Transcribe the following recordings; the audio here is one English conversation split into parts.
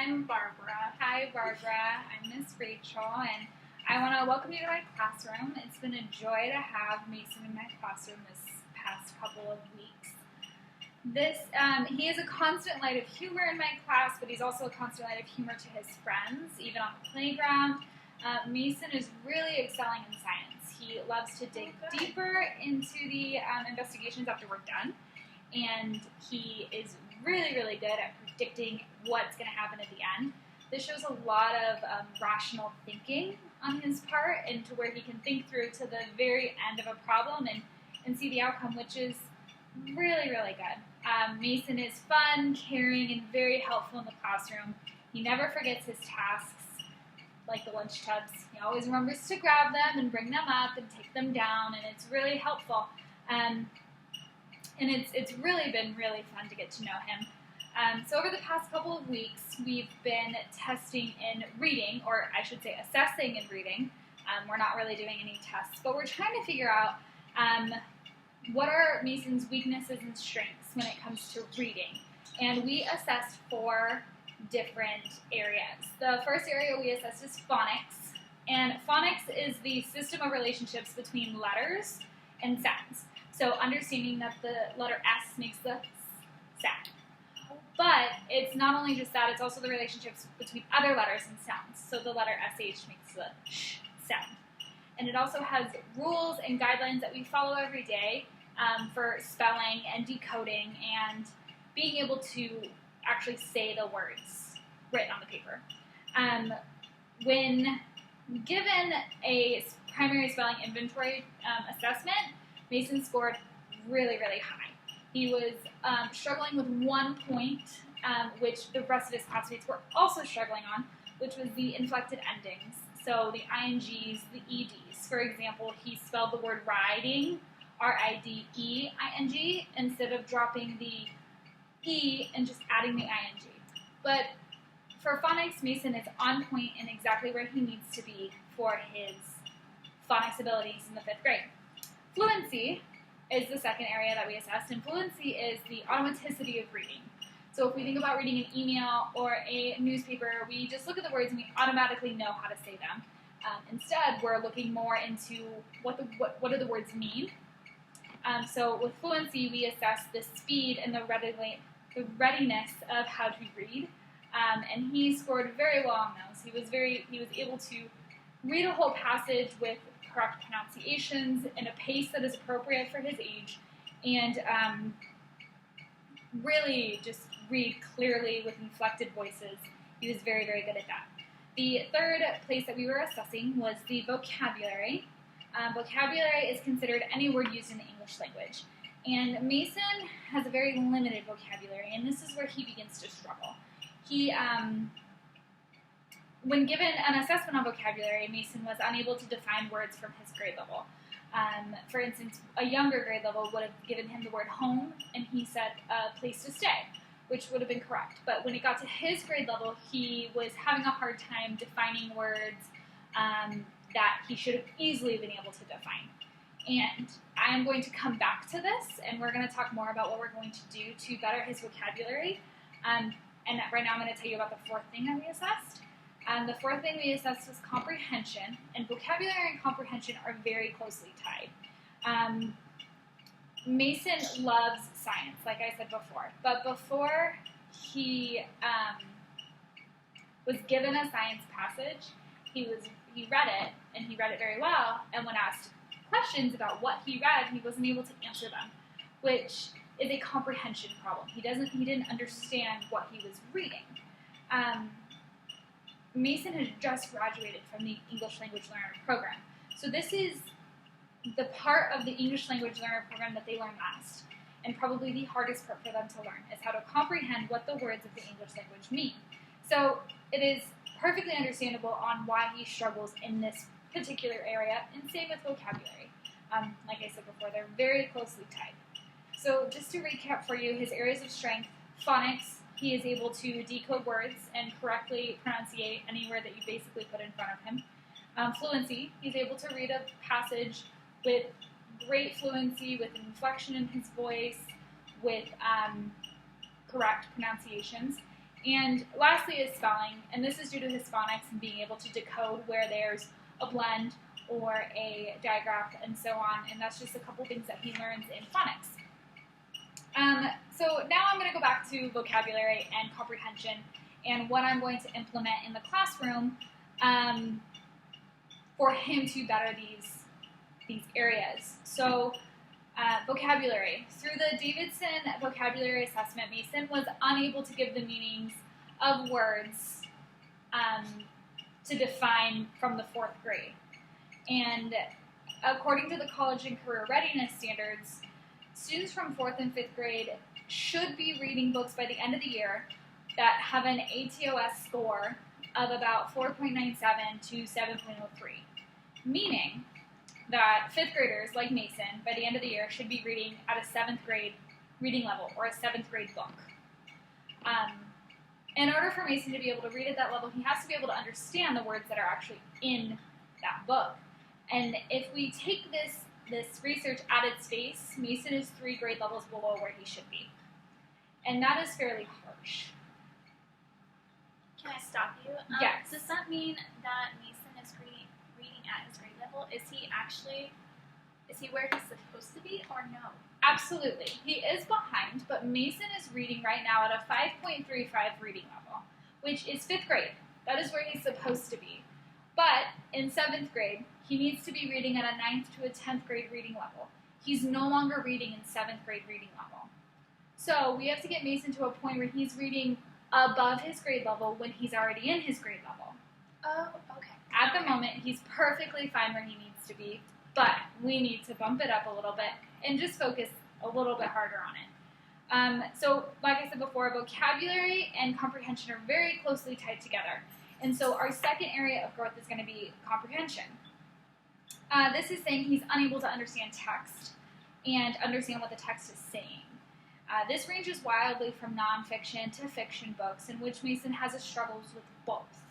I'm Barbara. Hi, Barbara. I'm Miss Rachel, and I want to welcome you to my classroom. It's been a joy to have Mason in my classroom this past couple of weeks. He is a constant light of humor in my class, but he's also a constant light of humor to his friends, even on the playground. Mason is really excelling in science. He loves to dig deeper into the investigations after we're done, and he is really, really good at predicting what's going to happen at the end. This shows a lot of rational thinking on his part, and to where he can think through to the very end of a problem and see the outcome, which is really, really good. Mason is fun, caring, and very helpful in the classroom. He never forgets his tasks, like the lunch tubs. He always remembers to grab them and bring them up and take them down, and it's really helpful. And it's really been really fun to get to know him. So over the past couple of weeks, we've been testing in reading, or I should say assessing in reading. We're not really doing any tests, but we're trying to figure out what are Mason's weaknesses and strengths when it comes to reading. And we assessed 4 different areas. The first area we assessed is phonics. And phonics is the system of relationships between letters and sounds. So understanding that the letter S makes the S sound. But it's not only just that, it's also the relationships between other letters and sounds. So the letter SH makes the sh sound. And it also has rules and guidelines that we follow every day for spelling and decoding and being able to actually say the words written on the paper. When given a primary spelling inventory assessment, Mason scored really, really high. He was struggling with 1 point, which the rest of his classmates were also struggling on, which was the inflected endings. So the INGs, the EDs. For example, he spelled the word riding, R-I-D-E-I-N-G, instead of dropping the E and just adding the ING. But for phonics, Mason is on point and exactly where he needs to be for his phonics abilities in the 5th grade. Fluency is the second area that we assessed, and fluency is the automaticity of reading. So if we think about reading an email or a newspaper, we just look at the words and we automatically know how to say them. Instead, we're looking more into what do the words mean. So with fluency, we assess the speed and the readiness of how to read, and he scored very well on those. He was able to read a whole passage with correct pronunciations in a pace that is appropriate for his age, and really just read clearly with inflected voices. He was very, very good at that. The third place that we were assessing was the vocabulary. Vocabulary is considered any word used in the English language. And Mason has a very limited vocabulary, and this is where he begins to struggle. When given an assessment on vocabulary, Mason was unable to define words from his grade level. For instance, a younger grade level would have given him the word home, and he said a place to stay, which would have been correct. But when it got to his grade level, he was having a hard time defining words that he should have easily been able to define. And I'm going to come back to this, and we're going to talk more about what we're going to do to better his vocabulary. And right now I'm going to tell you about the 4th thing that we assessed. The 4th thing we assessed was comprehension, and vocabulary and comprehension are very closely tied. Mason loves science, like I said before, but before he was given a science passage, he read it, and he read it very well, and when asked questions about what he read, he wasn't able to answer them, which is a comprehension problem. He didn't understand what he was reading. Mason has just graduated from the English Language Learner program. So this is the part of the English Language Learner program that they learn last, and probably the hardest part for them to learn, is how to comprehend what the words of the English language mean. So it is perfectly understandable on why he struggles in this particular area, and same with vocabulary. Like I said before, they're very closely tied. So just to recap for you, his areas of strength: phonics. He is able to decode words and correctly pronunciate any word that you basically put in front of him. Fluency, he's able to read a passage with great fluency, with inflection in his voice, with correct pronunciations. And lastly is spelling, and this is due to his phonics and being able to decode where there's a blend or a digraph and so on, and that's just a couple things that he learns in phonics. So now I'm going to go back to vocabulary and comprehension and what I'm going to implement in the classroom for him to better these areas. So vocabulary. Through the Davidson vocabulary assessment, Mason was unable to give the meanings of words to define from the 4th grade. And according to the college and career readiness standards, students from 4th and 5th grade should be reading books by the end of the year that have an ATOS score of about 4.97 to 7.03, meaning that 5th graders like Mason, by the end of the year, should be reading at a 7th grade reading level or a 7th grade book. In order for Mason to be able to read at that level, he has to be able to understand the words that are actually in that book. And if we take this research at its face, Mason is 3 grade levels below where he should be. And that is fairly harsh. Can I stop you? Yes. Does that mean that Mason is reading at his grade level? Is he where he's supposed to be, or no? Absolutely. He is behind, but Mason is reading right now at a 5.35 reading level, which is 5th grade. That is where he's supposed to be. But in 7th grade, he needs to be reading at a 9th to a 10th grade reading level. He's no longer reading in 7th grade reading level. So we have to get Mason to a point where he's reading above his grade level when he's already in his grade level. Oh, okay. At the moment, he's perfectly fine where he needs to be, but we need to bump it up a little bit and just focus a little bit harder on it. So, like I said before, vocabulary and comprehension are very closely tied together. And so our second area of growth is going to be comprehension. This is saying he's unable to understand text and understand what the text is saying. This ranges wildly from nonfiction to fiction books, in which Mason has struggles with both.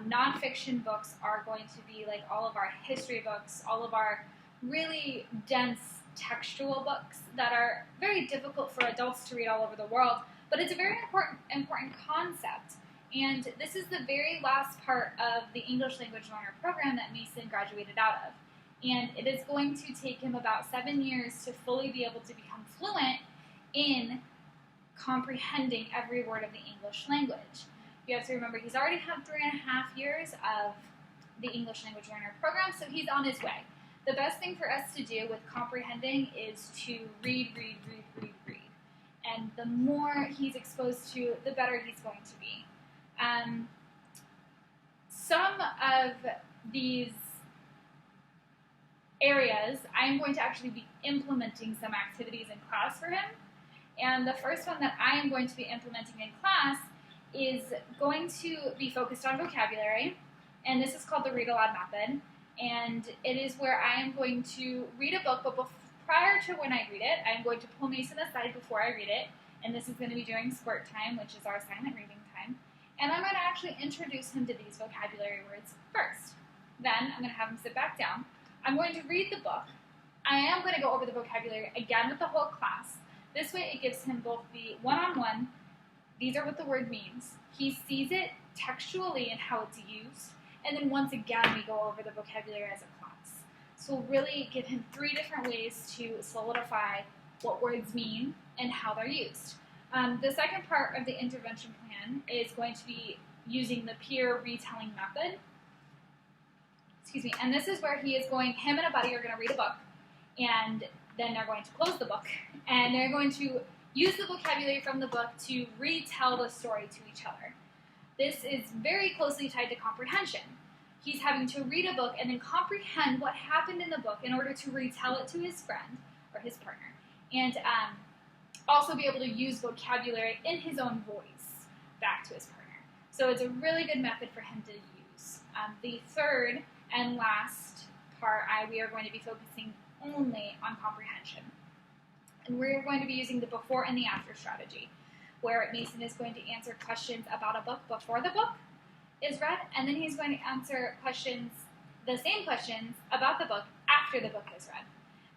Nonfiction books are going to be like all of our history books, all of our really dense textual books that are very difficult for adults to read all over the world, but it's a very important concept. And this is the very last part of the English Language Learner program that Mason graduated out of. And it is going to take him about 7 years to fully be able to become fluent in comprehending every word of the English language. You have to remember he's already had 3.5 years of the English Language Learner program, so he's on his way. The best thing for us to do with comprehending is to read. And the more he's exposed to, the better he's going to be. Some of these areas, I am going to actually be implementing some activities in class for him. And the first one that I am going to be implementing in class is going to be focused on vocabulary. And this is called the read aloud method. And it is where I am going to read a book, but prior to when I read it, I'm going to pull Mason aside before I read it. And this is going to be during squirt time, which is our silent reading time. And I'm going to actually introduce him to these vocabulary words first. Then I'm going to have him sit back down. I'm going to read the book. I am going to go over the vocabulary again with the whole class. This way it gives him both the one-on-one, these are what the word means. He sees it textually and how it's used. And then once again we go over the vocabulary as a class. So we'll really give him 3 different ways to solidify what words mean and how they're used. The second part of the intervention plan is going to be using the peer retelling method. And this is where him and a buddy are going to read a book, and then they're going to close the book, and they're going to use the vocabulary from the book to retell the story to each other. This is very closely tied to comprehension. He's having to read a book and then comprehend what happened in the book in order to retell it to his friend or his partner, and also be able to use vocabulary in his own voice back to his partner. So it's a really good method for him to use. The third and last part, we are going to be focusing only on comprehension. And we're going to be using the before and the after strategy, where Mason is going to answer questions about a book before the book is read, and then he's going to answer the same questions about the book after the book is read,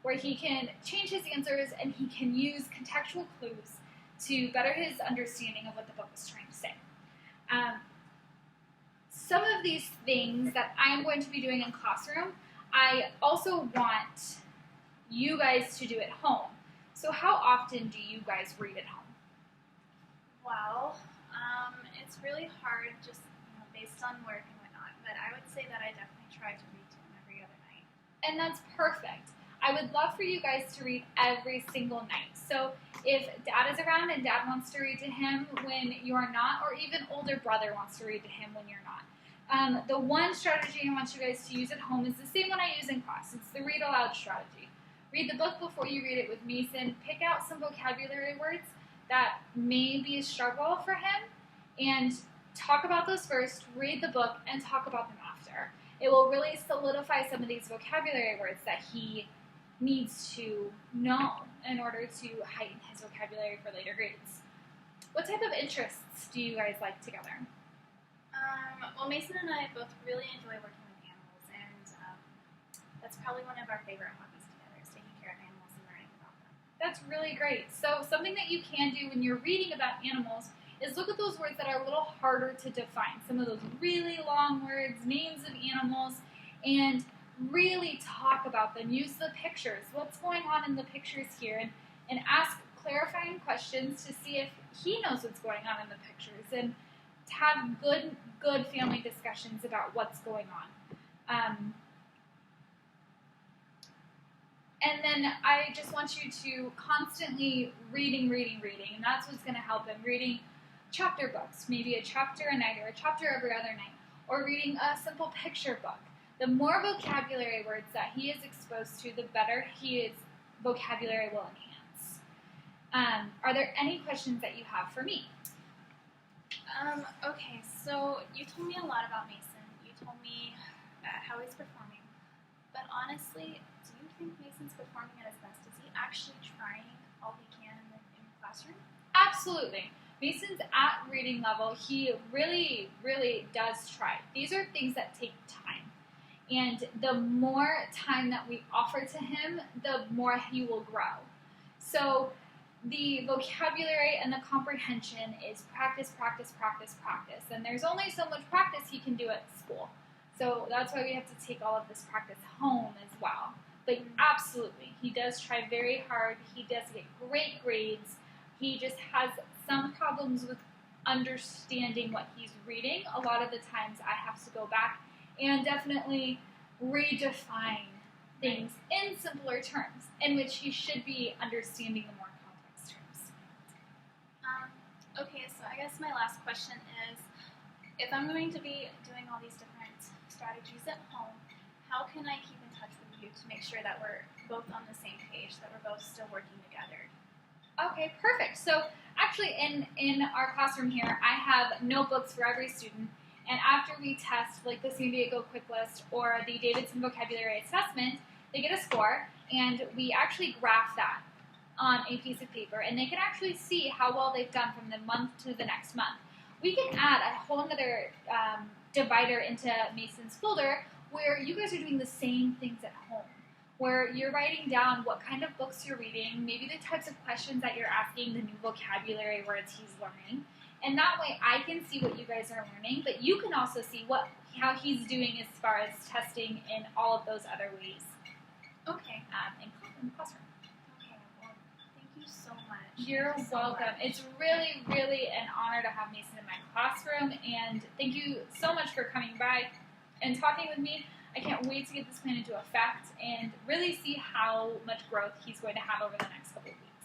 where he can change his answers and he can use contextual clues to better his understanding of what the book was trying to say. Some of these things that I'm going to be doing in classroom, I also want you guys to do at home. So how often do you guys read at home? Well, it's really hard just based on work and whatnot, but I would say that I definitely try to read to him every other night. And that's perfect. I would love for you guys to read every single night. So if Dad is around and Dad wants to read to him when you're not, or even older brother wants to read to him when you're not, the one strategy I want you guys to use at home is the same one I use in class. It's the read aloud strategy. Read the book before you read it with Mason. Pick out some vocabulary words that may be a struggle for him, and talk about those first, read the book, and talk about them after. It will really solidify some of these vocabulary words that he needs to know in order to heighten his vocabulary for later grades. What type of interests do you guys like together? Well, Mason and I both really enjoy working with animals, and that's probably one of our favorite hobbies together, is taking care of animals and learning about them. That's really great. So something that you can do when you're reading about animals is look at those words that are a little harder to define. Some of those really long words, names of animals, and really talk about them. Use the pictures. What's going on in the pictures here? And ask clarifying questions to see if he knows what's going on in the pictures, and to have good family discussions about what's going on. And then I just want you to constantly reading, and that's what's going to help him. Reading chapter books, maybe a chapter a night or a chapter every other night, or reading a simple picture book. The more vocabulary words that he is exposed to, the better his vocabulary will enhance. Are there any questions that you have for me? Okay, so you told me a lot about Mason. You told me how he's performing. But honestly, do you think Mason's performing at his best? Is he actually trying all he can in the classroom? Absolutely. Mason's at reading level. He really, really does try. These are things that take time. And the more time that we offer to him, the more he will grow. So the vocabulary and the comprehension is practice. And there's only so much practice he can do at school. So that's why we have to take all of this practice home as well. But absolutely, he does try very hard. He does get great grades. He just has some problems with understanding what he's reading. A lot of the times I have to go back and definitely redefine things in simpler terms, in which he should be understanding the more complex terms. Okay, so I guess my last question is, if I'm going to be doing all these different strategies at home, how can I keep in touch with you to make sure that we're both on the same page, that we're both still working together? Okay, perfect. So actually in our classroom here, I have notebooks for every student, and after we test like the San Diego Quick List or the Davidson Vocabulary Assessment, they get a score, and we actually graph that on a piece of paper, and they can actually see how well they've done from the month to the next month. We can add a whole other divider into Mason's folder where you guys are doing the same things at home, where you're writing down what kind of books you're reading, maybe the types of questions that you're asking, the new vocabulary words he's learning. And that way I can see what you guys are learning, but you can also see how he's doing as far as testing in all of those other ways. Okay. In the classroom. Okay, well, thank you so much. You're welcome. It's really, really an honor to have Mason in my classroom, and thank you so much for coming by and talking with me. I can't wait to get this plan into effect and really see how much growth he's going to have over the next couple of weeks.